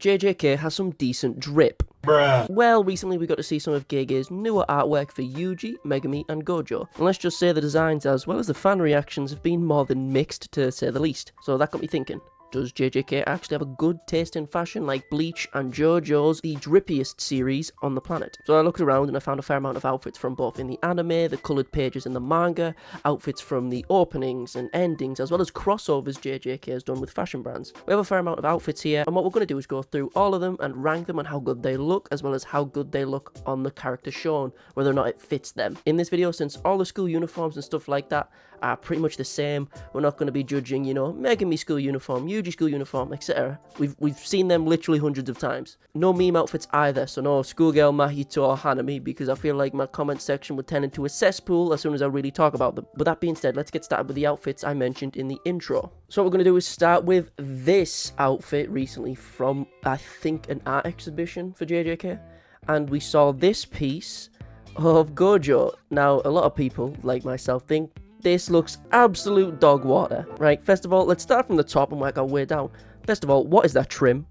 JJK has some decent drip. Bruh. Well, recently we got to see some of Gege's newer artwork for Yuji, Megumi, and Gojo. And let's just say the designs as well as the fan reactions have been more than mixed, to say the least. So that got me thinking. Does JJK actually have a good taste in fashion like Bleach and Jojo's the drippiest series on the planet? So I looked around and I found a fair amount of outfits from both in the anime, the coloured pages in the manga, outfits from the openings and endings, as well as crossovers JJK has done with fashion brands. We have a fair amount of outfits here, and what we're going to do is go through all of them and rank them on how good they look, as well as how good they look on the character shown, whether or not it fits them. In this video, since all the school uniforms and stuff like that are pretty much the same, we're not going to be judging, you know, Megumi school uniform, Yuji school uniform, etc. We've seen them literally hundreds of times. No meme outfits either, so no schoolgirl Mahito or Hanami, because I feel like my comment section would turn into a cesspool as soon as I really talk about them. But that being said, let's get started with the outfits I mentioned in the intro. So what we're going to do is start with this outfit recently from, I think, an art exhibition for JJK. And we saw this piece of Gojo. Now, a lot of people, like myself, think this looks absolute dog water, right? First of all, let's start from the top and work our way down. First of all, what is that trim?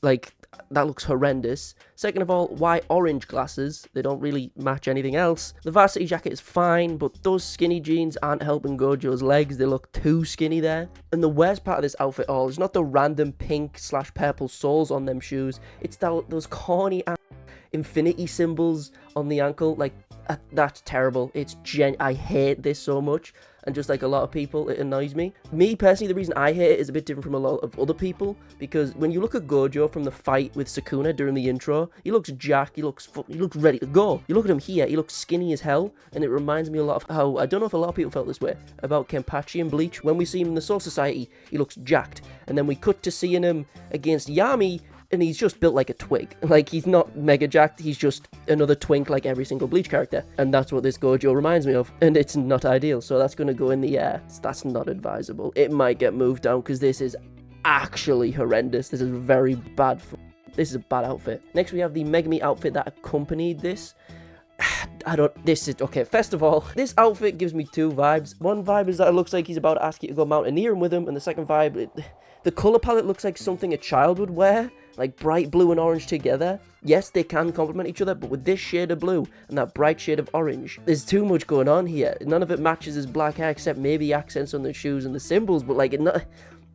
Like, that looks horrendous. Second of all, why orange glasses? They don't really match anything else. The varsity jacket is fine, but those skinny jeans aren't helping Gojo's legs. They look too skinny there. And the worst part of this outfit all is not the random pink/purple soles on them shoes. It's those corny infinity symbols on the ankle. Like, that's terrible. I hate this so much, and just like a lot of people, it annoys me. Me personally, the reason I hate it is a bit different from a lot of other people, because when you look at Gojo from the fight with Sukuna during the intro, he looks jacked, he looks ready to go. You look at him here, he looks skinny as hell, and it reminds me a lot of how, I don't know if a lot of people felt this way about Kenpachi and Bleach. When we see him in the Soul Society, he looks jacked, and then we cut to seeing him against Yami, and he's just built like a twig. Like, he's not mega jacked, he's just another twink like every single Bleach character. And that's what this Gojo reminds me of. And it's not ideal, so that's going to go in the air. That's not advisable. It might get moved down, because this is actually horrendous. This is very bad. This is a bad outfit. Next, we have the Megumi outfit that accompanied this. Okay, first of all, this outfit gives me two vibes. One vibe is that it looks like he's about to ask you to go mountaineering with him, and the second vibe, the colour palette looks like something a child would wear, like bright blue and orange together. Yes, they can complement each other, but with this shade of blue and that bright shade of orange, there's too much going on here. None of it matches his black hair, except maybe accents on the shoes and the symbols, but like,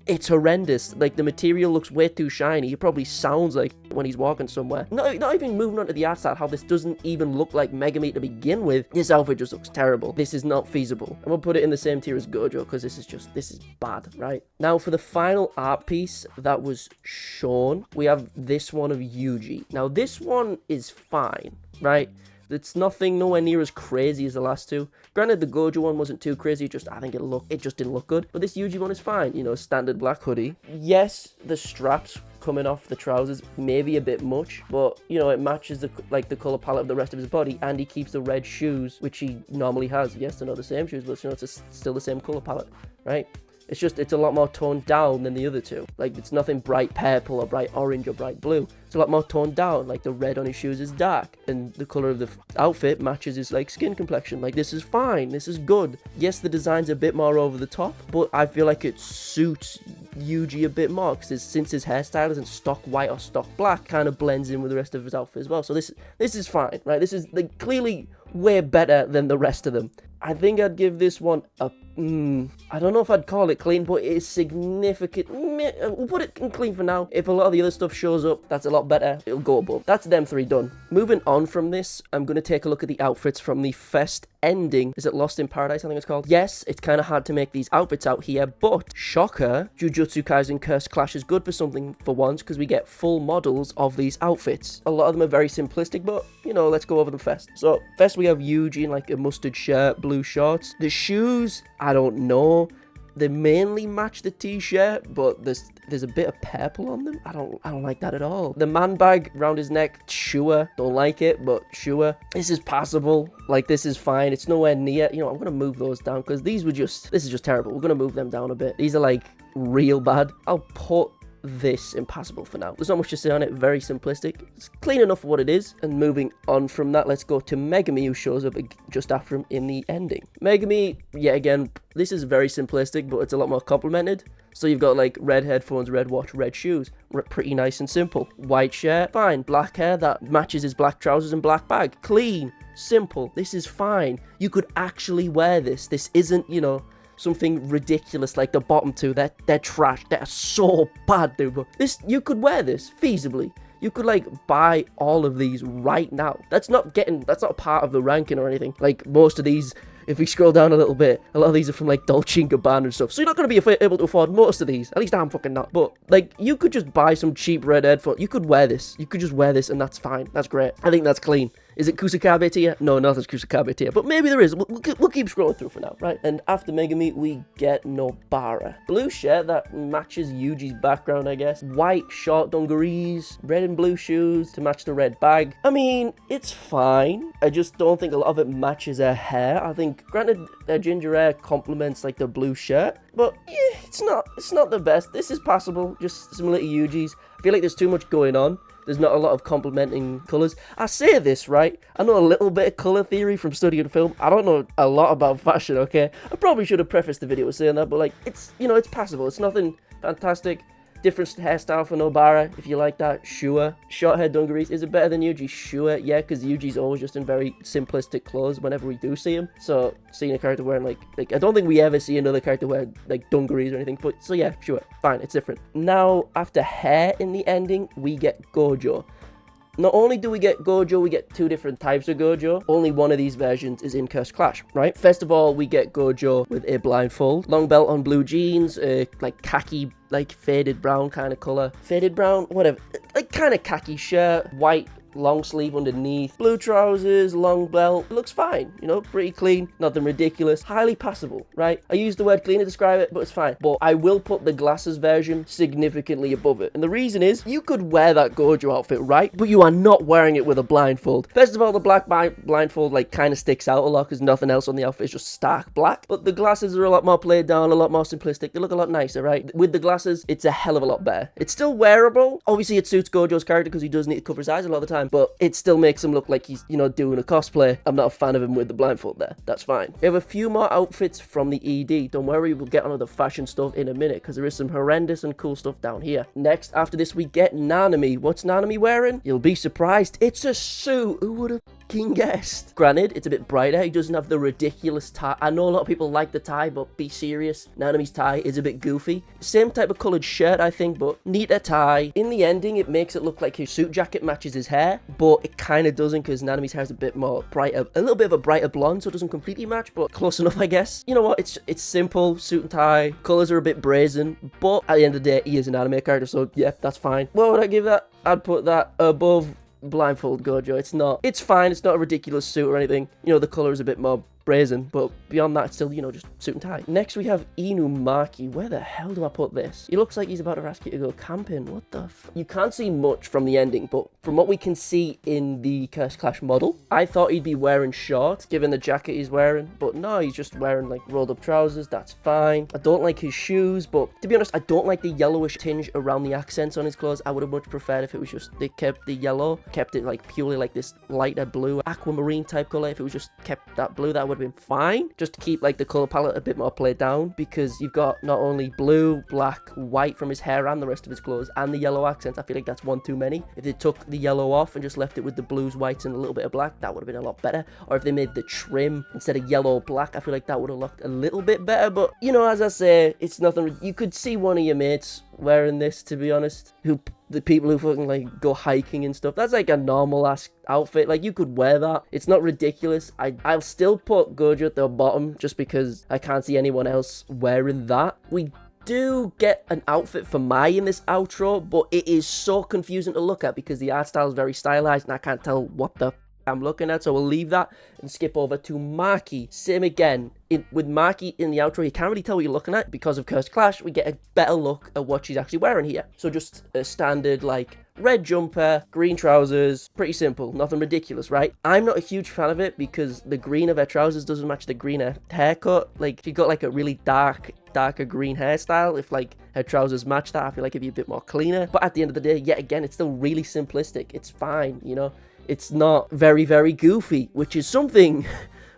it's horrendous. Like, the material looks way too shiny. It probably sounds like when he's walking somewhere. Not even moving on to the art style, how this doesn't even look like Megumi to begin with. This outfit just looks terrible. This is not feasible. I'm gonna put it in the same tier as Gojo, because this is bad, right? Now, for the final art piece that was shown, we have this one of Yuji. Now, this one is fine, right? It's nothing nowhere near as crazy as the last two. Granted, the Gojo one wasn't too crazy, I think it just didn't look good. But this Yuji one is fine, you know, standard black hoodie. Yes, the straps coming off the trousers maybe a bit much, but you know, it matches the color palette of the rest of his body, and he keeps the red shoes, which he normally has. Yes, they're not the same shoes, but you know, it's still the same color palette, right? It's a lot more toned down than the other two. Like, it's nothing bright purple or bright orange or bright blue. It's a lot more toned down. Like, the red on his shoes is dark, and the color of the outfit matches his, like, skin complexion. Like, this is fine. This is good. Yes, the design's a bit more over the top, but I feel like it suits Yuji a bit more, because since his hairstyle isn't stock white or stock black, kind of blends in with the rest of his outfit as well. So this is fine, right? This is, like, clearly way better than the rest of them. I think I'd give this one a I don't know if I'd call it clean, but it's significant. We'll put it in clean for now. If a lot of the other stuff shows up, that's a lot better. It'll go above. That's them three done. Moving on from this, I'm going to take a look at the outfits from the fest ending. Is it Lost in Paradise, I think it's called? Yes, it's kind of hard to make these outfits out here, but shocker, Jujutsu Kaisen Curse Clash is good for something for once, because we get full models of these outfits. A lot of them are very simplistic, but, you know, let's go over them first. So, first we have Yuji in, like, a mustard shirt, blue shorts. The shoes, I don't know. They mainly match the t-shirt, but there's a bit of purple on them. I don't like that at all. The man bag around his neck, sure. Don't like it, but sure. This is passable. Like, this is fine. It's nowhere near. You know, I'm gonna move those down, because this is just terrible. We're gonna move them down a bit. These are, like, real bad. I'll put this impassable for now. There's not much to say on it. Very simplistic. It's clean enough for what it is. And moving on from that, let's go to Megumi, who shows up just after him in the ending. Megumi, yet again, this is very simplistic, but it's a lot more complimented. So you've got like red headphones, red watch, red shoes. Pretty nice and simple. White shirt, fine. Black hair, that matches his black trousers and black bag. Clean, simple. This is fine. You could actually wear this. This isn't, you know, something ridiculous like the bottom two. They're trash. They're so bad, dude. But this, you could wear this feasibly. You could like buy all of these right now. That's not part of the ranking or anything. Like most of these, if we scroll down a little bit, a lot of these are from like Dolce and Gabana and stuff. So you're not going to be able to afford most of these. At least I'm fucking not. But like, you could just buy some cheap red headphones. You could wear this. You could just wear this and that's fine. That's great. I think that's clean. Is it Kusakabe tier? No, nothing's Kusakabe tier. But maybe there is. We'll keep scrolling through for now, right? And after Megami, we get Nobara. Blue shirt that matches Yuji's background, I guess. White short dungarees. Red and blue shoes to match the red bag. I mean, it's fine. I just don't think a lot of it matches her hair. I think, granted, her ginger hair complements like the blue shirt. But yeah, it's not the best. This is passable. Just similar to Yuji's. I feel like there's too much going on. There's not a lot of complementing colours. I say this, right? I know a little bit of colour theory from studying film. I don't know a lot about fashion, okay? I probably should have prefaced the video with saying that, but like, it's, you know, it's passable. It's nothing fantastic. Different hairstyle for Nobara, if you like that, sure. Short hair dungarees, is it better than Yuji? Sure, yeah, because Yuji's always just in very simplistic clothes whenever we do see him. So, seeing a character wearing like I don't think we ever see another character wear like dungarees or anything, but so yeah, sure, fine, it's different. Now, after hair in the ending, we get Gojo. Not only do we get Gojo, we get two different types of Gojo. Only one of these versions is in Cursed Clash, right? First of all, we get Gojo with a blindfold, long belt on blue jeans, like khaki, like faded brown kind of color. Faded brown, whatever, like kind of khaki shirt, white long sleeve underneath, blue trousers, long belt. It looks fine, you know, pretty clean, nothing ridiculous, highly passable, right? I use the word clean to describe it, but it's fine. But I will put the glasses version significantly above it. And the reason is, you could wear that Gojo outfit, right? But you are not wearing it with a blindfold. First of all, the black blindfold like kind of sticks out a lot because nothing else on the outfit is just stark black. But the glasses are a lot more played down, a lot more simplistic. They look a lot nicer, right? With the glasses, it's a hell of a lot better. It's still wearable. Obviously, it suits Gojo's character because he does need to cover his eyes a lot of the time. But it still makes him look like he's, you know, doing a cosplay. I'm not a fan of him with the blindfold there. That's fine. We have a few more outfits from the ED. Don't worry, we'll get onto the fashion stuff in a minute because there is some horrendous and cool stuff down here. Next, after this, we get Nanami. What's Nanami wearing? You'll be surprised. It's a suit. Who would have fucking guessed? Granted, it's a bit brighter. He doesn't have the ridiculous tie. I know a lot of people like the tie, but be serious. Nanami's tie is a bit goofy. Same type of coloured shirt, I think, but neater tie. In the ending, it makes it look like his suit jacket matches his hair, but it kind of doesn't because Nanami's hair is a bit more brighter, a little bit of a brighter blonde, so it doesn't completely match, but close enough, I guess. You know what? It's simple, suit and tie. Colours are a bit brazen, but at the end of the day, he is an anime character, so yeah, that's fine. What would I give that? I'd put that above blindfold Gojo. It's fine. It's not a ridiculous suit or anything. You know, the colour is a bit more brazen, but beyond that, it's still, you know, just suit and tie. Next, we have Inumaki. Where the hell do I put this? He looks like he's about to ask you to go camping. What the f... You can't see much from the ending, but from what we can see in the Cursed Clash model, I thought he'd be wearing shorts, given the jacket he's wearing, but no, he's just wearing, like, rolled-up trousers. That's fine. I don't like his shoes, but to be honest, I don't like the yellowish tinge around the accents on his clothes. I would have much preferred if it was just, they kept the yellow, kept it, like, purely, like, this lighter blue, aquamarine type color. If it was just kept that blue, that would have been fine, just to keep like the color palette a bit more played down, because you've got not only blue, black, white from his hair and the rest of his clothes, and the yellow accents. I feel like that's one too many. If they took the yellow off and just left it with the blues, whites, and a little bit of black, that would have been a lot better. Or if they made the trim instead of yellow black, I feel like that would have looked a little bit better. But you know, as I say, it's nothing. You could see one of your mates wearing this, to be honest, the people who fucking like go hiking and stuff. That's like a normal ass outfit. Like, you could wear that. It's not ridiculous. I'll still put Gojo at the bottom just because I can't see anyone else wearing that. We do get an outfit for Mai in this outro, but it is so confusing to look at because the art style is very stylized and I can't tell what the I'm looking at, so we'll leave that and skip over to Maki. Same again, with Maki in the outro, you can't really tell what you're looking at. Because of Cursed Clash, we get a better look at what she's actually wearing here. So just a standard, like, red jumper, green trousers, pretty simple, nothing ridiculous, right? I'm not a huge fan of it because the green of her trousers doesn't match the green haircut. Like, she got like a really darker green hairstyle. If like her trousers match that, I feel like it'd be a bit more cleaner. But at the end of the day, yet again, it's still really simplistic. It's fine, you know? It's not very, very goofy, which is something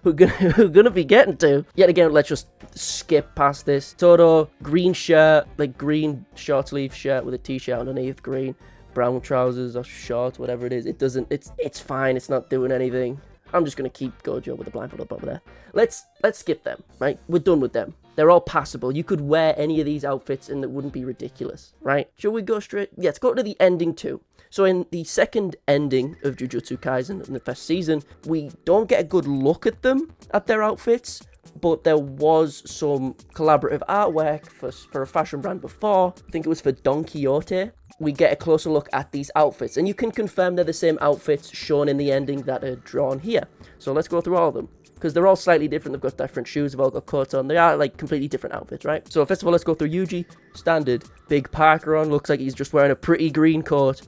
we're gonna be getting to. Yet again, let's just skip past this. Todo, green shirt, like green short sleeve shirt with a t-shirt underneath, green, brown trousers or shorts, whatever it is. It's fine. It's not doing anything. I'm just gonna keep Gojo with the blindfold up over there. Let's skip them, right? We're done with them. They're all passable. You could wear any of these outfits and it wouldn't be ridiculous, right? Shall we go straight? Yeah, let's go to the ending too. So in the second ending of Jujutsu Kaisen in the first season, we don't get a good look at them, at their outfits, but there was some collaborative artwork for a fashion brand before. I think it was for Don Quixote. We get a closer look at these outfits, and you can confirm they're the same outfits shown in the ending that are drawn here. So let's go through all of them, because they're all slightly different. They've got different shoes, they've all got coats on. They are like completely different outfits, right? So first of all, let's go through Yuji. Standard, big parker on, looks like he's just wearing a pretty green coat.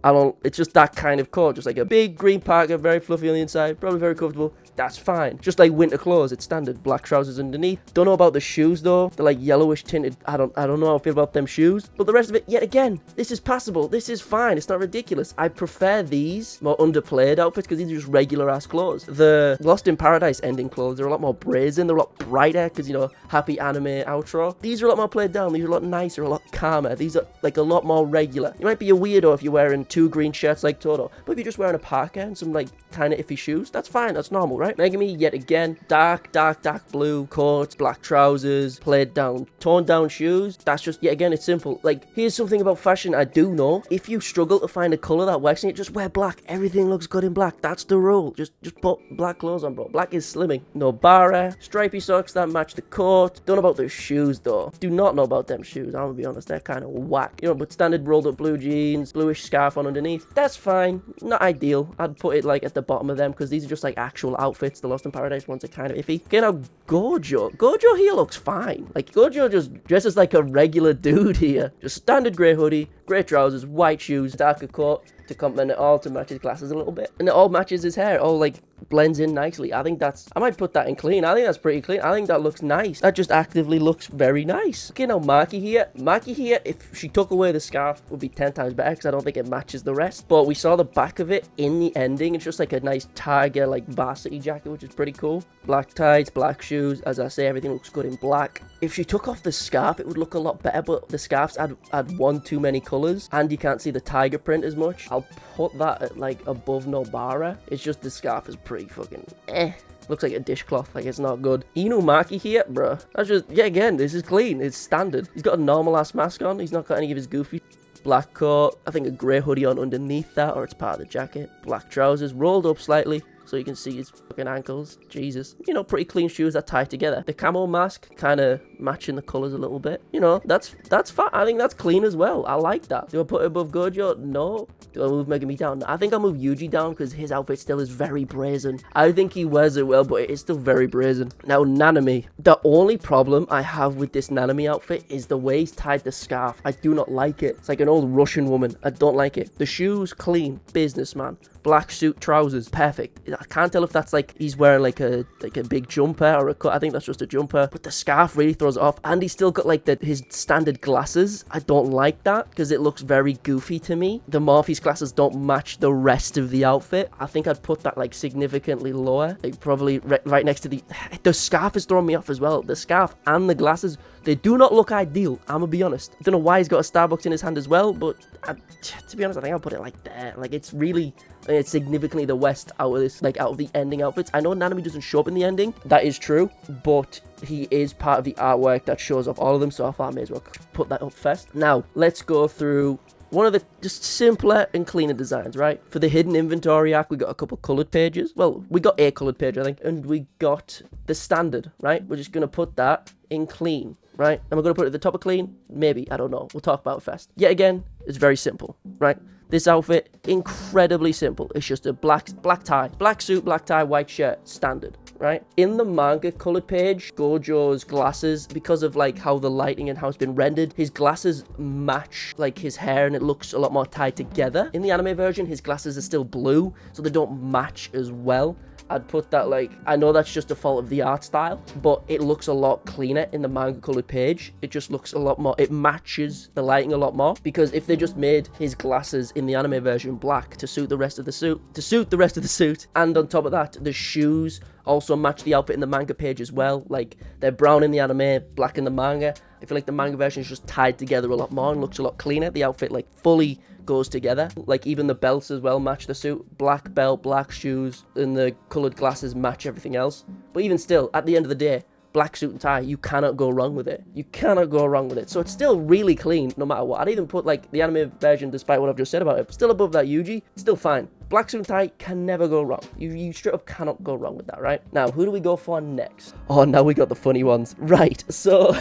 It's just that kind of coat, just like a big green parker, very fluffy on the inside, probably very comfortable. That's fine. Just like winter clothes, it's standard. Black trousers underneath. Don't know about the shoes though. They're like yellowish tinted. I don't know how I feel about them shoes. But the rest of it, yet again, this is passable. This is fine. It's not ridiculous. I prefer these more underplayed outfits because these are just regular ass clothes. The Lost in Paradise ending clothes are a lot more brazen. They're a lot brighter because, you know, happy anime outro. These are a lot more played down. These are a lot nicer, a lot calmer. These are like a lot more regular. You might be a weirdo if you're wearing 2 green shirts like Todo. But if you're just wearing a parka and some like kind of iffy shoes, that's fine. That's normal, right? Megami, yet again, dark blue coat, black trousers, played down, toned down shoes. That's just, yet again, it's simple. Like, here's something about fashion I do know. If you struggle to find a color that works in it, just wear black. Everything looks good in black. That's the rule. Just put black clothes on, bro. Black is slimming. No bara, stripy socks that match the coat. Don't know about the shoes though. Do not know about them shoes. I'm gonna be honest, they're kind of whack. You know, but standard rolled up blue jeans, bluish scarf on underneath. That's fine. Not ideal. I'd put it like at the bottom of them because these are just like actual outfits. The Lost in Paradise ones are kind of iffy. Okay, now Gojo here looks fine. Like, Gojo just dresses like a regular dude here. Just standard grey hoodie, grey trousers, white shoes, darker coat to complement it all, to match his glasses a little bit. And it all matches his hair. It all like blends in nicely. I might put that in clean. I think that's pretty clean. I think that looks nice. That just actively looks very nice. Okay, now Maki here, if she took away the scarf, would be 10 times better because I don't think it matches the rest. But we saw the back of it in the ending. It's just like a nice tiger, like varsity jacket, which is pretty cool. Black tights, black shoes. As I say, everything looks good in black. If she took off the scarf, it would look a lot better, but the scarfs add one too many colors, and you can't see the tiger print as much. I'll put that at like above Nobara. It's just the scarf is pretty fucking looks like a dishcloth, like it's not good. Inumaki here, bro. That's just, yeah, again, this is clean. It's standard. He's got a normal ass mask on. He's not got any of his goofy black coat. I think a grey hoodie on underneath that, or it's part of the jacket. Black trousers rolled up slightly so you can see his fucking ankles. Jesus. You know, pretty clean shoes that tie together. The camo mask kind of matching the colors a little bit. You know, that's fine. I think that's clean as well. I like that. Do I put it above Gojo? No. Do I move Megami down? I think I'll move Yuji down because his outfit still is very brazen. I think he wears it well, but it is still very brazen. Now, Nanami. The only problem I have with this Nanami outfit is the way he's tied the scarf. I do not like it. It's like an old Russian woman. I don't like it. The shoes, clean. Businessman. Black suit, trousers, perfect. I can't tell if that's like he's wearing like a big jumper or a cut. I think that's just a jumper. But the scarf really throws it off, and he's still got like his standard glasses. I don't like that because it looks very goofy to me. The Morphe's glasses don't match the rest of the outfit. I think I'd put that like significantly lower, like probably right next to the scarf is throwing me off as well. The scarf and the glasses, they do not look ideal. I'm gonna be honest. I don't know why he's got a Starbucks in his hand as well, but to be honest, I think I'll put it like there. Like, it's really, it's significantly the worst out of this, like out of the ending outfits. I know Nanami doesn't show up in the ending. That is true, but he is part of the artwork that shows off all of them, so I thought I may as well put that up first. Now, let's go through one of the just simpler and cleaner designs, right? For the hidden inventory arc, we got a couple colored pages. Well, we got a colored page, I think, and we got the standard, right? We're just gonna put that in clean, right? And we're gonna put it at the top of clean. Maybe, I don't know. We'll talk about it first. Yet again, it's very simple, right? This outfit, incredibly simple. It's just a black tie, black suit, black tie, white shirt, standard, right? In the manga colored page, Gojo's glasses, because of like how the lighting and how it's been rendered, his glasses match like his hair and it looks a lot more tied together. In the anime version, his glasses are still blue, so they don't match as well. I'd put that, like, I know that's just a fault of the art style, but it looks a lot cleaner in the manga colored page. It just looks a lot more, it matches the lighting a lot more, because if they just made his glasses in the anime version black to suit the rest of the suit, and on top of that, the shoes also match the outfit in the manga page as well. Like, they're brown in the anime, black in the manga. I feel like the manga version is just tied together a lot more and looks a lot cleaner. The outfit, like, fully goes together. Like, even the belts as well match the suit. Black belt, black shoes, and the coloured glasses match everything else. But even still, at the end of the day, black suit and tie, you cannot go wrong with it. You cannot go wrong with it. So it's still really clean, no matter what. I'd even put, like, the anime version, despite what I've just said about it, still above that Yuji, still fine. Black suit and tie can never go wrong. You straight up cannot go wrong with that, right? Now, who do we go for next? Oh, now we got the funny ones. Right, so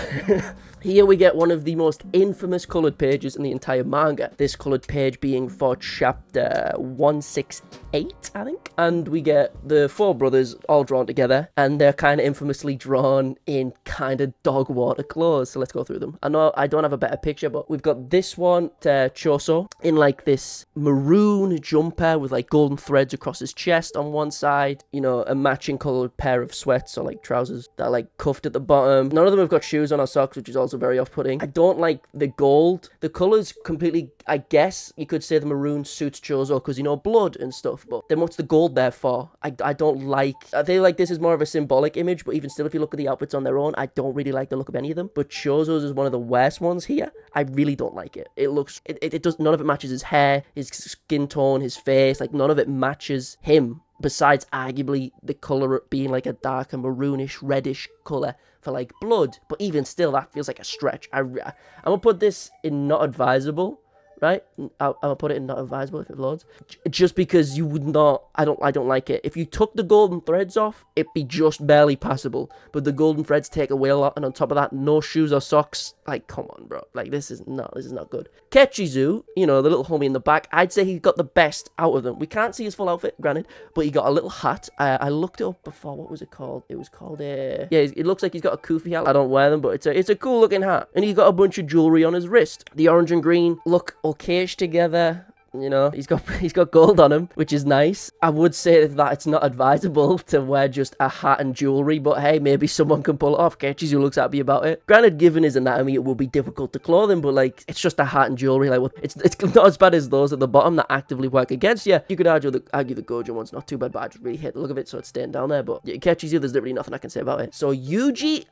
here we get one of the most infamous coloured pages in the entire manga. This coloured page being for chapter 168, I think. And we get the four brothers all drawn together, and they're kind of infamously drawn in kind of dog water clothes. So let's go through them. I know I don't have a better picture, but we've got this one, Choso, in like this maroon jumper with like golden threads across his chest on one side, you know, a matching coloured pair of sweats or like trousers that are like cuffed at the bottom. None of them have got shoes on or socks, which is also very off-putting. I don't like the gold. The colours completely, I guess you could say the maroon suits Chozo because, you know, blood and stuff, but then what's the gold there for? I don't like, I feel like this is more of a symbolic image, but even still, if you look at the outfits on their own, I don't really like the look of any of them. But Chozo's is one of the worst ones here. I really don't like it. It looks, it does, none of it matches his hair, his skin tone, his face, like none of it matches him, besides arguably the colour being like a darker maroonish, reddish colour for like blood. But even still, that feels like a stretch. I'm gonna put this in not advisable, right? I'm gonna put it in not advisable if it loads, just because you would not, I don't like it. If you took the golden threads off, it'd be just barely passable, but the golden threads take away a lot, and on top of that, no shoes or socks. Like, come on, bro. Like, this is not good. Kechizu, you know, the little homie in the back, I'd say he got the best out of them. We can't see his full outfit, granted, but he got a little hat. I looked it up before. What was it called? It was called yeah, it looks like he's got a kufi hat. I don't wear them, but it's a cool looking hat, and he's got a bunch of jewelry on his wrist. The orange and green look okayish together. You know, he's got gold on him, which is nice. I would say that it's not advisable to wear just a hat and jewelry, but hey, maybe someone can pull it off. Kechizu looks happy about it. Granted, given his anatomy, it will be difficult to clothe him, but like, it's just a hat and jewelry. Like, it's not as bad as those at the bottom that actively work against you. You could argue the Gojo one's not too bad, but I just really hate the look of it, so it's staying down there. But yeah, Kechizu, there's literally nothing I can say about it. So Yuji,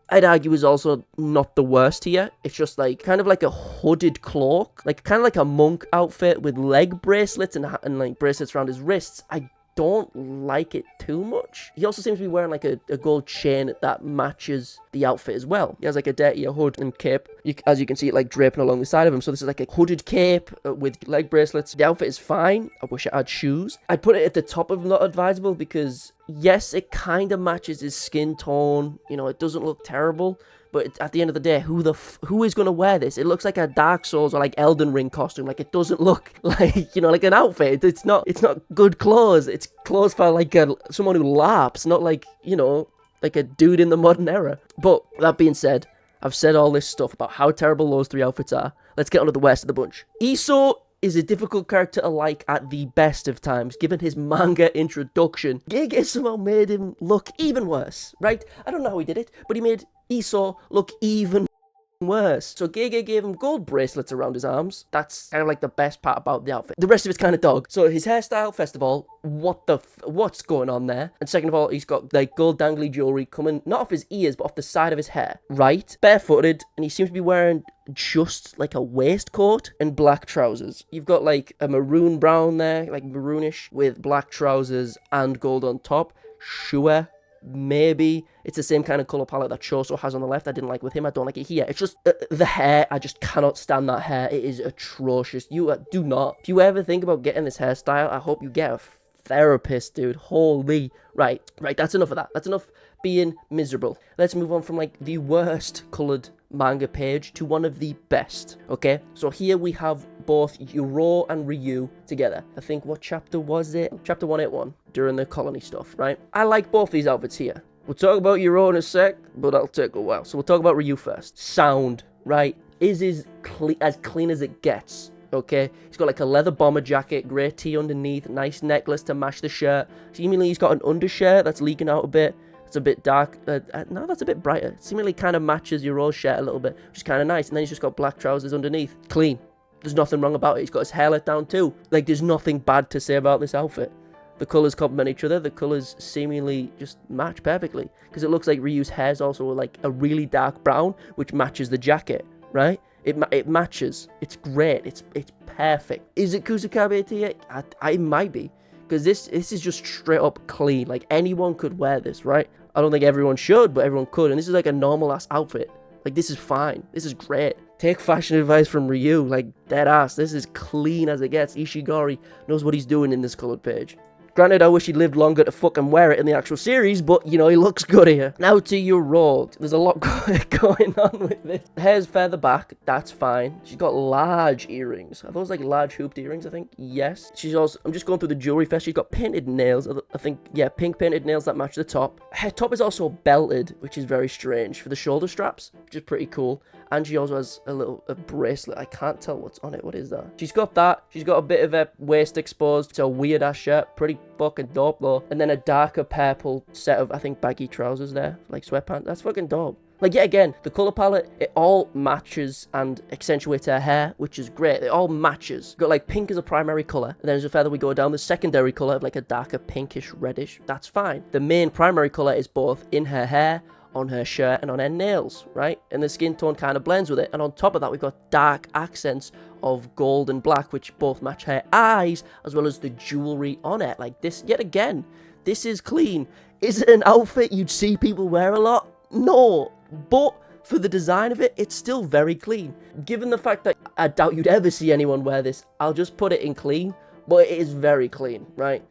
I'd argue, is also not the worst here. It's just like kind of like a hooded cloak, like kind of like a monk outfit with leg bracelets and like bracelets around his wrists. I don't like it too much. He also seems to be wearing like a gold chain that matches the outfit as well. He has like a dirtier hood and cape. As you can see it like draping along the side of him. So this is like a hooded cape with leg bracelets. The outfit is fine. I wish I had shoes. I'd put it at the top of not advisable because yes, it kind of matches his skin tone. You know, it doesn't look terrible. But at the end of the day, who is going to wear this? It looks like a Dark Souls or like Elden Ring costume. Like, it doesn't look like, you know, like an outfit. It's not good clothes. It's clothes for like someone who LARPs, not like, you know, like a dude in the modern era. But that being said, I've said all this stuff about how terrible those three outfits are. Let's get on to the worst of the bunch. Iso is a difficult character to like at the best of times, given his manga introduction. Gege somehow made him look even worse, right? I don't know how he did it, but he made Iso look even worse. So Gege gave him gold bracelets around his arms. That's kind of like the best part about the outfit. The rest of it's kind of dog. So his hairstyle, first of all, what's going on there? And second of all, he's got like gold dangly jewelry coming not off his ears, but off the side of his hair. Right? Barefooted, and he seems to be wearing just like a waistcoat and black trousers. You've got like a maroon brown there, like maroonish, with black trousers and gold on top. Sure, maybe it's the same kind of color palette that Choso has on the left. I didn't like with him. I don't like it here. It's just the hair. I just cannot stand that hair. It is atrocious. You do not. If you ever think about getting this hairstyle, I hope you get a therapist, dude. Holy. Right. That's enough of that. That's enough being miserable. Let's move on from like the worst colored manga page to one of the best. Okay, so here we have both Yuro and Ryu together. I think, what chapter was it? Chapter 181, during the colony stuff, right? I like both these outfits here. We'll talk about Yuro in a sec, but that'll take a while. So we'll talk about Ryu first. Sound, right, is as clean as it gets. Okay, he's got like a leather bomber jacket, grey tee underneath, nice necklace to match the shirt. Seemingly he's got an undershirt that's leaking out a bit. It's a bit dark. No, that's a bit brighter. It seemingly kind of matches your old shirt a little bit, which is kind of nice. And then he's just got black trousers underneath. Clean. There's nothing wrong about it. He's got his hair let down too. Like, there's nothing bad to say about this outfit. The colours complement each other. The colours seemingly just match perfectly. Because it looks like Ryu's hair is also like a really dark brown, which matches the jacket, right? It matches. It's great. It's perfect. Is it Kusakabe to you? I might be. Because this is just straight up clean. Like, anyone could wear this, right? I don't think everyone should, but everyone could. And this is like a normal ass outfit. Like, this is fine. This is great. Take fashion advice from Ryu. Like, dead ass. This is clean as it gets. Ishigari knows what he's doing in this colored page. Granted, I wish he lived longer to fucking wear it in the actual series, but, you know, he looks good here. Now to your road. There's a lot going on with this. Hair's further back. That's fine. She's got large earrings. Are those, like, large hooped earrings, I think? Yes. She's also... I'm just going through the jewelry fest. She's got painted nails. I think, yeah, pink painted nails that match the top. Her top is also belted, which is very strange, for the shoulder straps, which is pretty cool. And she also has a bracelet. I can't tell what's on it. What is that? She's got that. She's got a bit of a waist exposed. It's a weird ass shirt. Pretty fucking dope though. And then a darker purple set of, I think, baggy trousers there. Like sweatpants. That's fucking dope. Like, yet again, the colour palette, it all matches and accentuates her hair, which is great. It all matches. Got like pink as a primary colour. And then as a further we go down, the secondary colour of like a darker pinkish reddish. That's fine. The main primary colour is both in her hair, on her shirt, and on her nails, right? And the skin tone kind of blends with it. And on top of that, we've got dark accents of gold and black, which both match her eyes, as well as the jewelry on it. Like this, yet again, this is clean. Is it an outfit you'd see people wear a lot? No, but for the design of it, it's still very clean. Given the fact that I doubt you'd ever see anyone wear this, I'll just put it in clean, but it is very clean, right?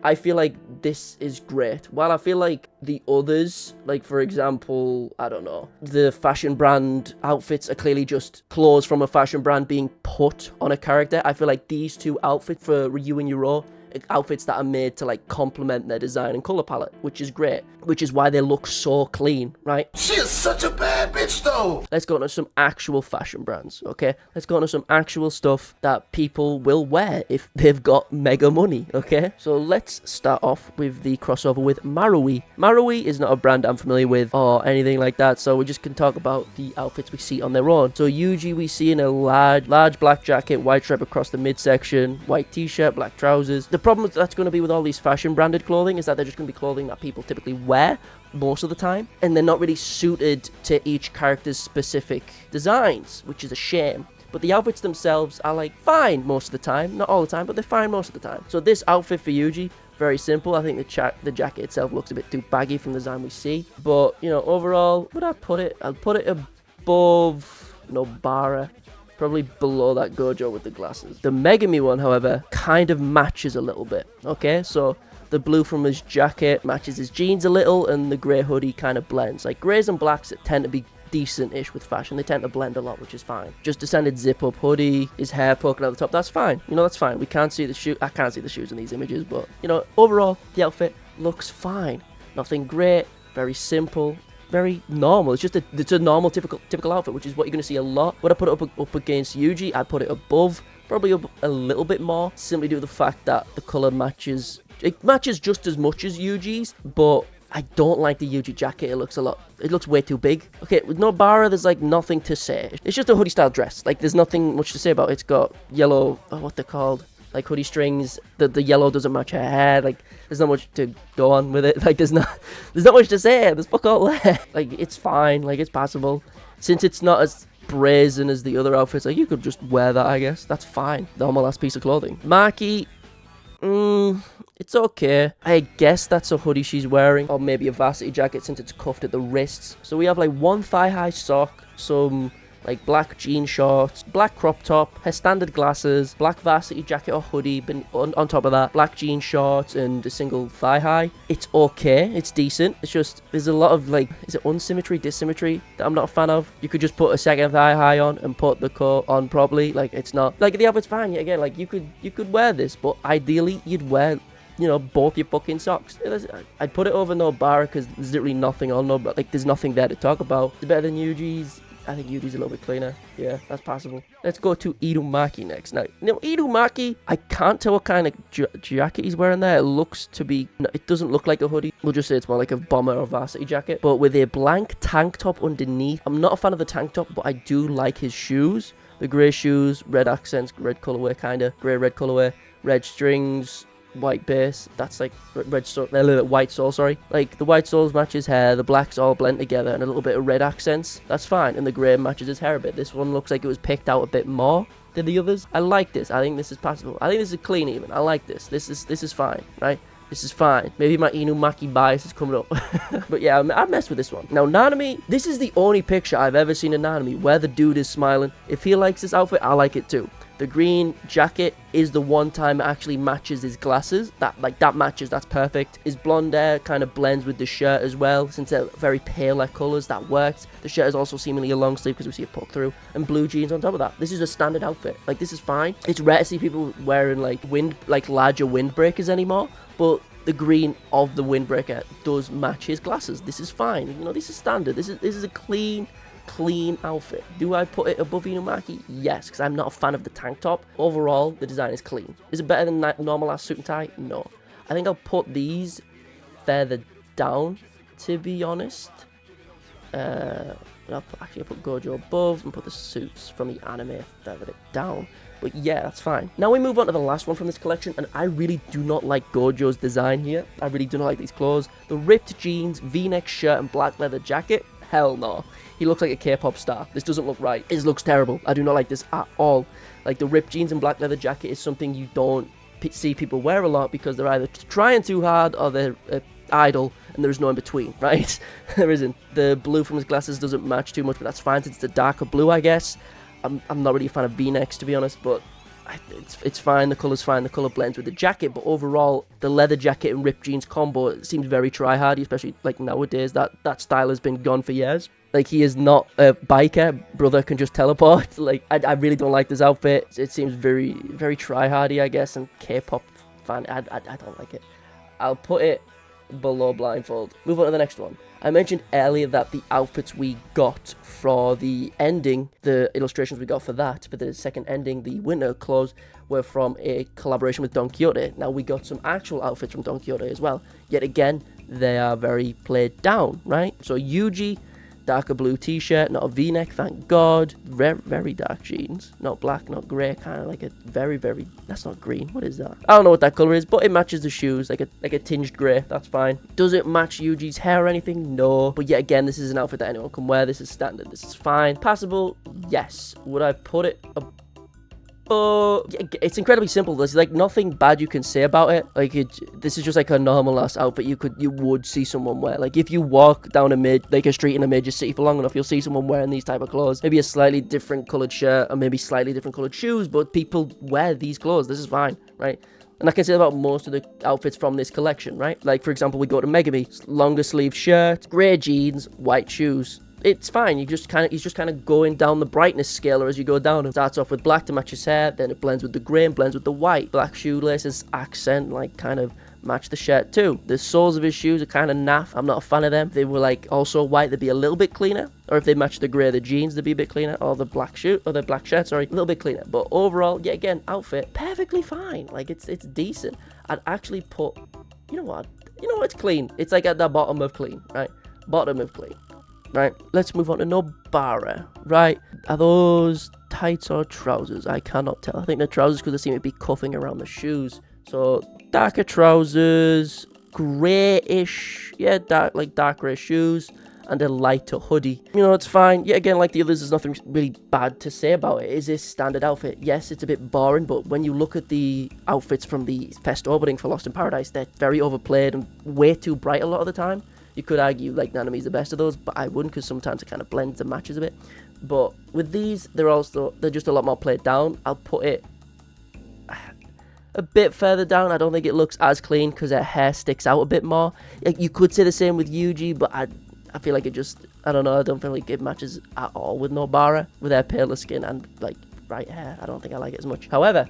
I feel like this is great. While I feel like the others, like for example, I don't know, the fashion brand outfits are clearly just clothes from a fashion brand being put on a character. I feel like these two outfits for Ryu and Yuro, outfits that are made to like complement their design and color palette, which is great, which is why they look so clean, right? She is such a bad bitch though. Let's go into some actual fashion brands, okay? Let's go into some actual stuff that people will wear if they've got mega money, okay? So let's start off with the crossover with Marui. Marui is not a brand I'm familiar with or anything like that, so we just can talk about the outfits we see on their own. So Yuji we see in a large black jacket, white stripe across the midsection, white t-shirt, black trousers. The problem that's going to be with all these fashion branded clothing is that they're just going to be clothing that people typically wear most of the time, and they're not really suited to each character's specific designs, which is a shame. But the outfits themselves are like fine most of the time, not all the time, but they're fine most of the time. So this outfit for Yuji, very simple. I think the jacket itself looks a bit too baggy from the design we see, but you know, overall, would I put it? I'll put it above Nobara. Probably below that Gojo with the glasses. The Megami one, however, kind of matches a little bit. Okay, so the blue from his jacket matches his jeans a little, and the grey hoodie kind of blends. Like greys and blacks that tend to be decent-ish with fashion. They tend to blend a lot, which is fine. Just descended zip-up hoodie, his hair poking out the top. That's fine. You know, that's fine. We can't see the shoe. I can't see the shoes in these images, but you know, overall, the outfit looks fine. Nothing great. Very simple. Very normal. It's a normal typical outfit, which is what you're going to see a lot. Would I put it up against Yuji? I'd put it above, probably up a little bit more, simply due to the fact that the color matches. It matches just as much as Yuji's, but I don't like the Yuji jacket. It looks way too big. Okay, with Nobara, there's like nothing to say. It's just a hoodie style dress. Like there's nothing much to say about it. It's got yellow, what they're called, like hoodie strings. The yellow doesn't match her hair. Like there's not much to go on with it. Like there's not much to say. There's fuck all there. Like it's fine. Like it's passable. Since it's not as brazen as the other outfits, like you could just wear that. I guess that's fine. Normal ass piece of clothing. Maki, it's okay. I guess that's a hoodie she's wearing, or maybe a varsity jacket since it's cuffed at the wrists. So we have like one thigh-high sock, some like black jean shorts, black crop top, her standard glasses, black varsity jacket or hoodie, but on top of that, black jean shorts and a single thigh high. It's okay, it's decent. It's just, there's a lot of like, is it unsymmetry, dissymmetry that I'm not a fan of? You could just put a second thigh high on and put the coat on properly. Like it's not, like the outfit's fine. Yet again, like you could wear this, but ideally you'd wear, you know, both your fucking socks. I'd put it over Nobara because there's literally nothing on Nobara. Like there's nothing there to talk about. It's better than Yuji's. I think Yuji's a little bit cleaner. Yeah, that's possible. Let's go to Irumaki next. Now, Irumaki, I can't tell what kind of jacket he's wearing there. It looks to be... No, it doesn't look like a hoodie. We'll just say it's more like a bomber or varsity jacket. But with a blank tank top underneath. I'm not a fan of the tank top, but I do like his shoes. The grey shoes, red accents, red colorway kind of. Grey-red colorway, red strings, white base. That's like white sole, sorry. Like the white soles match his hair, the blacks all blend together, and a little bit of red accents. That's fine. And the grey matches his hair a bit. This one looks like it was picked out a bit more than the others. I like this. I think this is passable. I think this is clean even. I like this. This is fine, right? This is fine. Maybe my Inumaki bias is coming up. But yeah, I messed with this one. Now, Nanami, this is the only picture I've ever seen of Nanami where the dude is smiling. If he likes this outfit, I like it too. The green jacket is the one time it actually matches his glasses. That matches, that's perfect. His blonde hair kind of blends with the shirt as well, since they're very pale colors. That works. The shirt is also seemingly a long sleeve because we see it poke through. And blue jeans on top of that. This is a standard outfit. Like, this is fine. It's rare to see people wearing like larger windbreakers anymore, but the green of the windbreaker does match his glasses. This is fine. You know, this is standard. This is a clean outfit. Do I put it above Inumaki? Yes, because I'm not a fan of the tank top. Overall, the design is clean. Is it better than normal ass suit and tie? No. I think I'll put these further down, to be honest. I'll put Gojo above and put the suits from the anime further down. But yeah, that's fine. Now we move on to the last one from this collection, and I really do not like Gojo's design here. I really do not like these clothes. The ripped jeans, V-neck shirt, and black leather jacket. Hell no. He looks like a K-pop star. This doesn't look right. This looks terrible. I do not like this at all. Like, the ripped jeans and black leather jacket is something you don't see people wear a lot because they're either trying too hard or they're idle, and there's no in between, right? There isn't. The blue from his glasses doesn't match too much, but that's fine since it's a darker blue, I guess. I'm not really a fan of V-necks, to be honest, but it's fine. The color's fine. The color blends with the jacket, but overall, the leather jacket and ripped jeans combo seems very try-hardy, especially like nowadays. That style has been gone for years. Like, he is not a biker. Brother can just teleport. Like, I really don't like this outfit. It seems very, very try-hardy, I guess, and K-pop fan. I don't like it. I'll put it below blindfold. Move on to the next one. I mentioned earlier that the outfits we got for the ending, the illustrations we got for the second ending, the winter clothes, were from a collaboration with Don Quixote. Now, we got some actual outfits from Don Quixote as well. Yet again, they are very played down, right? So Yuji, darker blue t-shirt, not a v-neck, thank God. Very dark jeans, not black, not grey, kind of like a very, that's not green, what is that? I don't know what that colour is, but it matches the shoes, like a tinged grey, that's fine. Does it match Yuji's hair or anything? No. But yet again, this is an outfit that anyone can wear. This is standard, this is fine. Passable? Yes. Would I put it it's incredibly simple. There's like nothing bad you can say about it. Like, this is just like a normal ass outfit you would see someone wear. Like, if you walk down a street in a major city for long enough, you'll see someone wearing these type of clothes. Maybe a slightly different colored shirt or maybe slightly different colored shoes, but people wear these clothes. This is fine, right? And I can say about most of the outfits from this collection, right? Like, for example, we go to Megami, longer sleeve shirt, grey jeans, white shoes. It's fine. He's just kind of going down the brightness scaler as you go down. It starts off with black to match his hair, then it blends with the grey and blends with the white. Black shoelaces, accent, like, kind of match the shirt too. The soles of his shoes are kind of naff. I'm not a fan of them. If they were like also white, they'd be a little bit cleaner. Or if they match the grey, the jeans, they'd be a bit cleaner. Or the black shirt, a little bit cleaner. But overall, yet again, outfit perfectly fine. Like, it's decent. I'd actually put, you know what? It's clean. It's like at the bottom of clean, right? Bottom of clean. Right, let's move on to Nobara. Right, are those tights or trousers? I cannot tell. I think they're trousers because they seem to be cuffing around the shoes. So, darker trousers, greyish, yeah, dark grey shoes, and a lighter hoodie. It's fine. Yet again, like the others, there's nothing really bad to say about it. Is this standard outfit? Yes, it's a bit boring, but when you look at the outfits from the Fest opening for Lost in Paradise, they're very overplayed and way too bright a lot of the time. You could argue like Nanami's the best of those, but I wouldn't, because sometimes it kind of blends and matches a bit. But with these, they're just a lot more played down. I'll put it a bit further down. I don't think it looks as clean because her hair sticks out a bit more. Like, you could say the same with Yuji, but I feel like I don't know, I don't feel like it matches at all with Nobara, with her paler skin and like bright hair. I don't think I like it as much. However,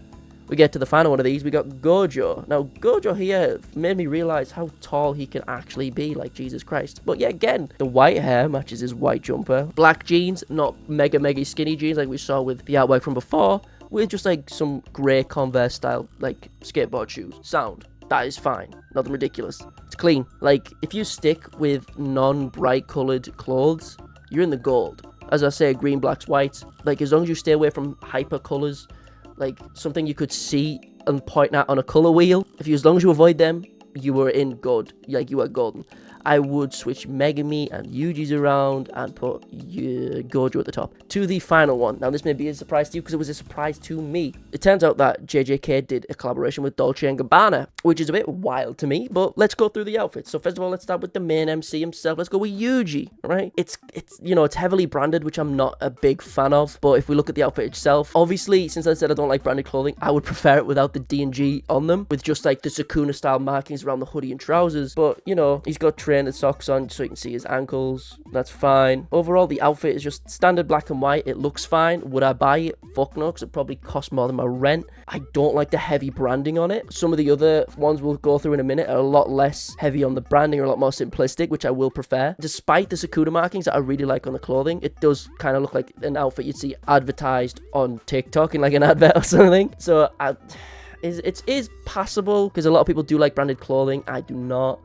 we get to the final one of these. We got Gojo. Now, Gojo here made me realize how tall he can actually be, like Jesus Christ. But yeah, again, the white hair matches his white jumper. Black jeans, not mega skinny jeans like we saw with the artwork from before, with just like some grey Converse style, like skateboard shoes. Sound. That is fine. Nothing ridiculous. It's clean. Like, if you stick with non-bright coloured clothes, you're in the gold. As I say, green, blacks, whites. Like, as long as you stay away from hyper colours, like something you could see and point at on a colour wheel, as long as you avoid them, you were in good. Like, you are golden. I would switch Megami and Yuji's around and put Gojo at the top. To the final one. Now, this may be a surprise to you because it was a surprise to me. It turns out that JJK did a collaboration with Dolce and Gabana, which is a bit wild to me, but let's go through the outfits. So first of all, let's start with the main MC himself. Let's go with Yuji, right? It's it's heavily branded, which I'm not a big fan of, but if we look at the outfit itself, obviously, since I said I don't like branded clothing, I would prefer it without the D&G on them, with just like the Sukuna style markings around the hoodie and trousers, but he's got trained socks on so you can see his ankles. That's fine. Overall, the outfit is just standard black and white. It looks fine. Would I buy it? Fuck no, because it probably costs more than my rent. I don't like the heavy branding on it. Some of the other ones we'll go through in a minute are a lot less heavy on the branding, or a lot more simplistic, which I will prefer. Despite the Sakura markings that I really like on the clothing, it does kind of look like an outfit you'd see advertised on TikTok in like an advert or something. So it is passable, because a lot of people do like branded clothing. I do not.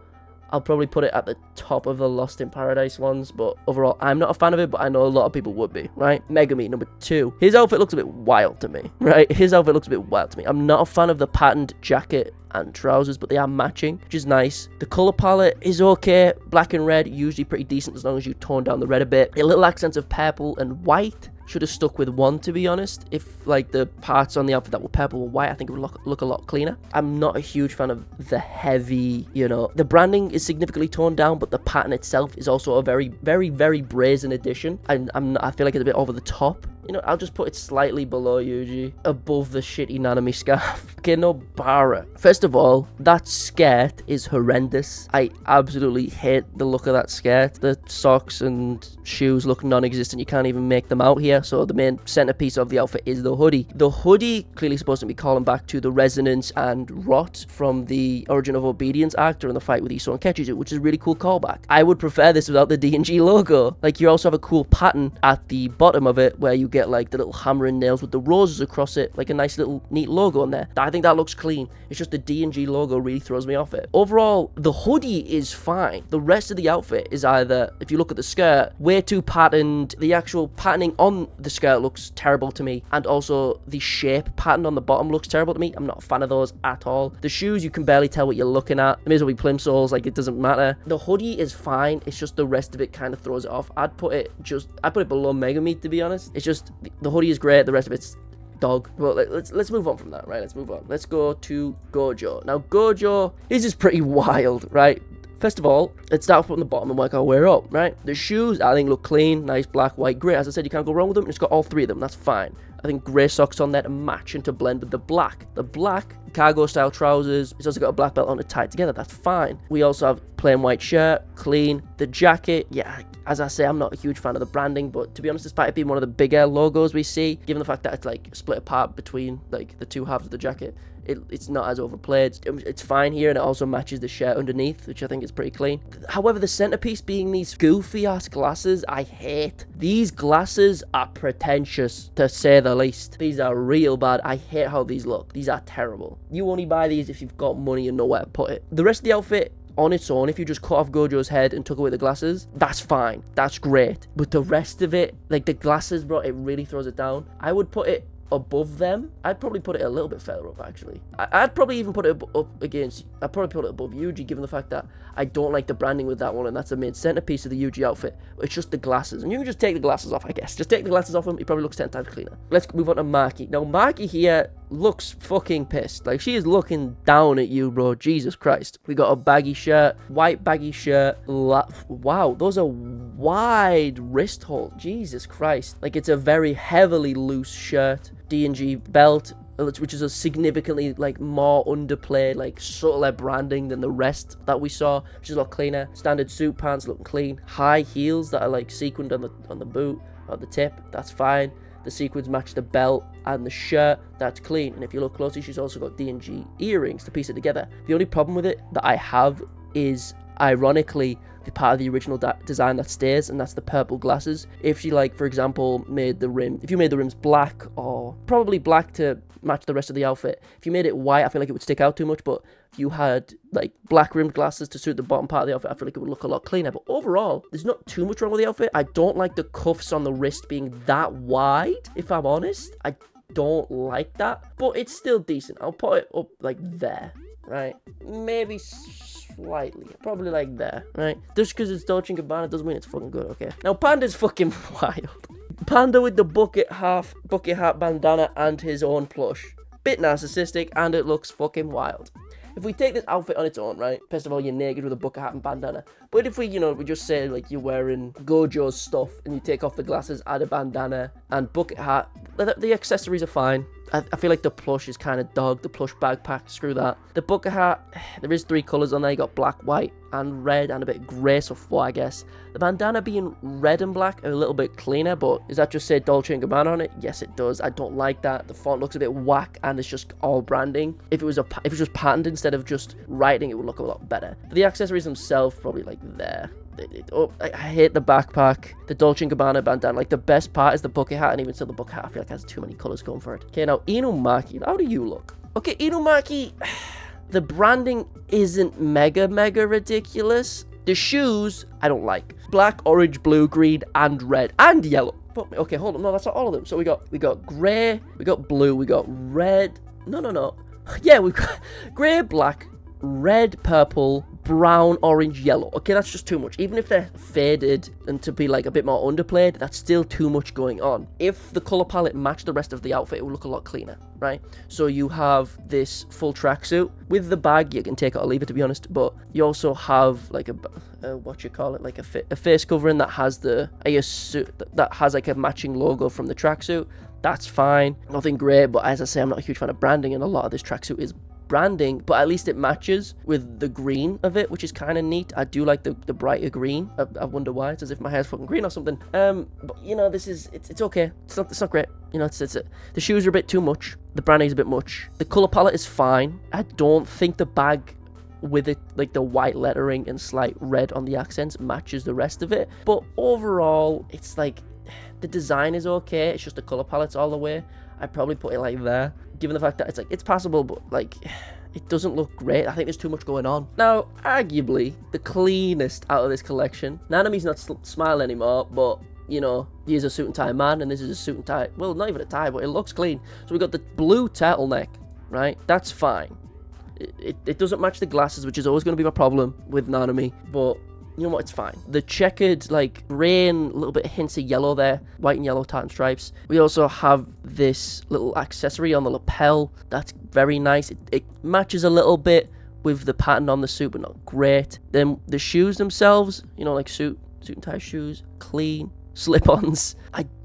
I'll probably put it at the top of the Lost in Paradise ones, but overall, I'm not a fan of it, but I know a lot of people would be, right? Megami, number 2. His outfit looks a bit wild to me, right? His outfit looks a bit wild to me. I'm not a fan of the patterned jacket and trousers, but they are matching, which is nice. The color palette is okay. Black and red, usually pretty decent as long as you tone down the red a bit. A little accent of purple and white. Should have stuck with one, to be honest. If like the parts on the outfit that were purple or white, I think it would look a lot cleaner. I'm not a huge fan of the heavy, the branding is significantly toned down, but the pattern itself is also a very brazen addition, and I feel like it's a bit over the top. I'll just put it slightly below Yuji, above the shitty Nanami scarf. Okay, Nobara. First of all, that skirt is horrendous. I absolutely hate the look of that skirt. The socks and shoes look non-existent. You can't even make them out here. So the main centerpiece of the outfit is the hoodie. The hoodie clearly supposed to be calling back to the resonance and rot from the Origin of Obedience arc during the fight with Iso and Kechizu, which is a really cool callback. I would prefer this without the D&G logo. Like, you also have a cool pattern at the bottom of it where you get like the little hammer and nails with the roses across it, like a nice little neat logo on there. I think that looks clean. It's just the D&G logo really throws me off it. Overall, the hoodie is fine. The rest of the outfit is either, if you look at the skirt, way too patterned. The actual patterning on the skirt looks terrible to me, and also the shape pattern on the bottom looks terrible to me. I'm not a fan of those at all. The shoes, you can barely tell what you're looking at. It may as well be plimsolls, like, it doesn't matter. The hoodie is fine. It's just the rest of it kind of throws it off. I'd put it below Megami, to be honest. It's just the hoodie is great, the rest of it's dog. Well, let's move on from that, right? Let's move on. Let's go to Gojo. Now, Gojo, this is pretty wild, right? First of all, let's start from the bottom and work our way up, right? The shoes, I think, look clean, nice, black, white, grey. As I said, you can't go wrong with them. It's got all 3 of them. That's fine. I think grey socks on there to match and to blend with the black. The black cargo style trousers. It's also got a black belt on it tied together. That's fine. We also have plain white shirt, clean. The jacket, yeah, as I say, I'm not a huge fan of the branding, but to be honest, despite it being one of the bigger logos we see, given the fact that it's like split apart between like the 2 halves of the jacket, it's not as overplayed. It's fine here, and it also matches the shirt underneath, which I think is pretty clean. However, the centerpiece being these goofy ass glasses, I hate. These glasses are pretentious, to say the least. These are real bad. I hate how these look. These are terrible. You only buy these if you've got money and know where to put it. The rest of the outfit, on its own, if you just cut off Gojo's head and took away the glasses, that's fine. That's great. But the rest of it, like the glasses, bro, it really throws it down. I would put it above them. I'd probably put it a little bit further up, actually. I'd probably even put it up against, I'd probably put it above Yuji, given the fact that I don't like the branding with that one, and that's the main centerpiece of the Yuji outfit. It's just the glasses, and you can just take the glasses off, I guess. Just take the glasses off him, he probably looks 10 times cleaner. Let's move on to Maki. Now, Maki here looks fucking pissed. Like, she is looking down at you, bro. Jesus Christ. We got a baggy shirt, white baggy shirt. Wow, those are wide wrist holes. Jesus Christ. Like, it's a very heavily loose shirt. D&G belt, which is a significantly like more underplayed, like subtler branding than the rest that we saw, which is a lot cleaner. Standard suit pants looking clean. High heels that are like sequined on the boot, on the tip, that's fine. The sequins match the belt and the shirt. That's clean. And if you look closely, she's also got D&G earrings to piece it together. The only problem with it that I have is, ironically, the part of the original design that stays, and that's the purple glasses. If she, like, for example, made the rims black, or probably black to match the rest of the outfit. If you made it white, I feel like it would stick out too much, but if you had, like, black rimmed glasses to suit the bottom part of the outfit, I feel like it would look a lot cleaner. But overall, there's not too much wrong with the outfit. I don't like the cuffs on the wrist being that wide, if I'm honest. I don't like that, but it's still decent. I'll put it up, like, there, right? Maybe slightly, probably like there, right? Just because it's Dolce and Gabana doesn't mean it's fucking good, okay? Now, Panda's fucking wild. Panda with the bucket hat bandana and his own plush. Bit narcissistic, and it looks fucking wild. If we take this outfit on its own, right? First of all, you're naked with a bucket hat and bandana. But if we, we just say, like, you're wearing Gojo's stuff, and you take off the glasses, add a bandana, and bucket hat, the accessories are fine. I feel like the plush is kind of dog. The plush backpack, screw that. The bucket hat, there is 3 colours on there. You got black, white, and red, and a bit grey, so 4, I guess. The bandana being red and black, a little bit cleaner, but does that just say Dolce and Gabana on it? Yes, it does. I don't like that. The font looks a bit whack, and it's just all branding. If it was just patterned instead of just writing, it would look a lot better. But the accessories themselves, probably like there. I hate the backpack, the Dolce and Gabana bandana. Like, the best part is the bucket hat, and even still the bucket hat, I feel like has too many colours going for it. Okay, now Inumaki, how do you look? Okay, Inumaki, the branding isn't mega ridiculous. The shoes, I don't like. Black, orange, blue, green, and red, and yellow. But, okay, hold on, no, that's not all of them. So we got grey, we got blue, we got red. No. Yeah, we've got grey, black, red, purple, brown, orange, yellow. Okay, that's just too much. Even if they're faded and to be like a bit more underplayed, that's still too much going on. If the color palette matched the rest of the outfit, it would look a lot cleaner, right? So you have this full tracksuit with the bag. You can take it or leave it, to be honest, but you also have like like a face covering that has that has like a matching logo from the tracksuit. That's fine, nothing great, but as I say, I'm not a huge fan of branding, and a lot of this tracksuit is branding, but at least it matches with the green of it, which is kind of neat. I do like the brighter green. I wonder why. It's as if my hair's fucking green or something. But this is it's okay. It's not great. The shoes are a bit too much. The branding's a bit much. The color palette is fine. I don't think the bag with it, like the white lettering and slight red on the accents, matches the rest of it. But overall, it's like the design is okay. It's just the color palette's all the way. I'd probably put it like there, given the fact that it's passable, but like it doesn't look great. I think there's too much going on. Now, arguably the cleanest out of this collection. Nanami's not Smile anymore, but he is a suit and tie man, and this is a suit and tie. Well, not even a tie, but it looks clean. So we got the blue turtleneck, right? That's fine. It doesn't match the glasses, which is always going to be my problem with Nanami, but you know what, it's fine. The checkered, like, grey and a little bit of hints of yellow there. White and yellow tartan stripes. We also have this little accessory on the lapel. That's very nice. It matches a little bit with the pattern on the suit, but not great. Then the shoes themselves, like suit and tie shoes, clean. Slip-ons.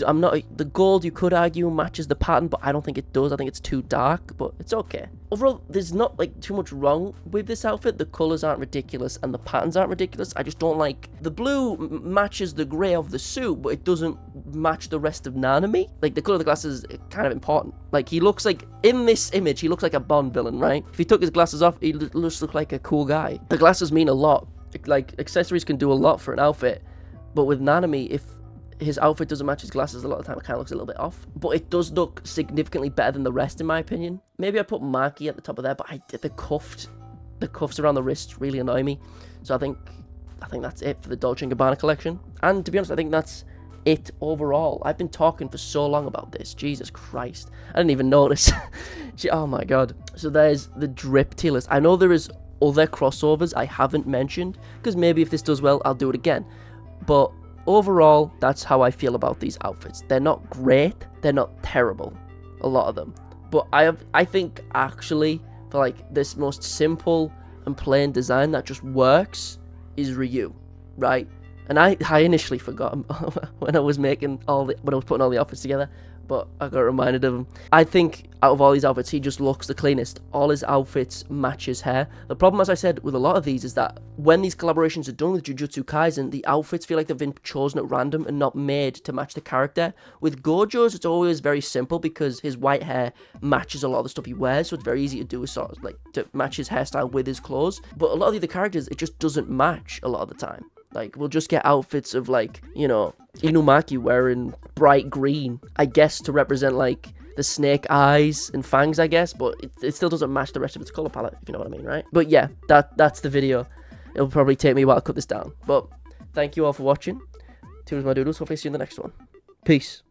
I'm not... The gold, you could argue, matches the pattern, but I don't think it does. I think it's too dark, but it's okay. Overall, there's not, like, too much wrong with this outfit. The colours aren't ridiculous, and the patterns aren't ridiculous. I just don't like... The blue matches the grey of the suit, but it doesn't match the rest of Nanami. Like, the colour of the glasses is kind of important. Like, he looks like... In this image, he looks like a Bond villain, right? If he took his glasses off, he looks like a cool guy. The glasses mean a lot. Like, accessories can do a lot for an outfit, but with Nanami, if his outfit doesn't match his glasses, a lot of the time it kind of looks a little bit off. But it does look significantly better than the rest, in my opinion. Maybe I put Maki at the top of there, but the cuffs around the wrists really annoy me. So I think that's it for the Dolce & Gabbana collection. And to be honest, I think that's it overall. I've been talking for so long about this. Jesus Christ. I didn't even notice. Oh my god. So there's the drip tier list. I know there is other crossovers I haven't mentioned, because maybe if this does well, I'll do it again. But overall, that's how I feel about these outfits. They're not great, they're not terrible, a lot of them. But I think actually, for like this most simple and plain design that just works is Ryu, right? And I initially forgot when I was putting all the outfits together, but I got reminded of him. I think out of all these outfits, he just looks the cleanest. All his outfits match his hair. The problem, as I said, with a lot of these is that when these collaborations are done with Jujutsu Kaisen, the outfits feel like they've been chosen at random and not made to match the character. With Gojo's, it's always very simple because his white hair matches a lot of the stuff he wears, so it's very easy to do, sort of like to match his hairstyle with his clothes. But a lot of the other characters, it just doesn't match a lot of the time. Like, we'll just get outfits of, like, you know, Inumaki wearing bright green, I guess to represent, like, the snake eyes and fangs, I guess, but it still doesn't match the rest of its color palette, if you know what I mean, right? But yeah, that's the video. It'll probably take me a while to cut this down, but thank you all for watching. Toodles my doodles, hopefully see you in the next one. Peace.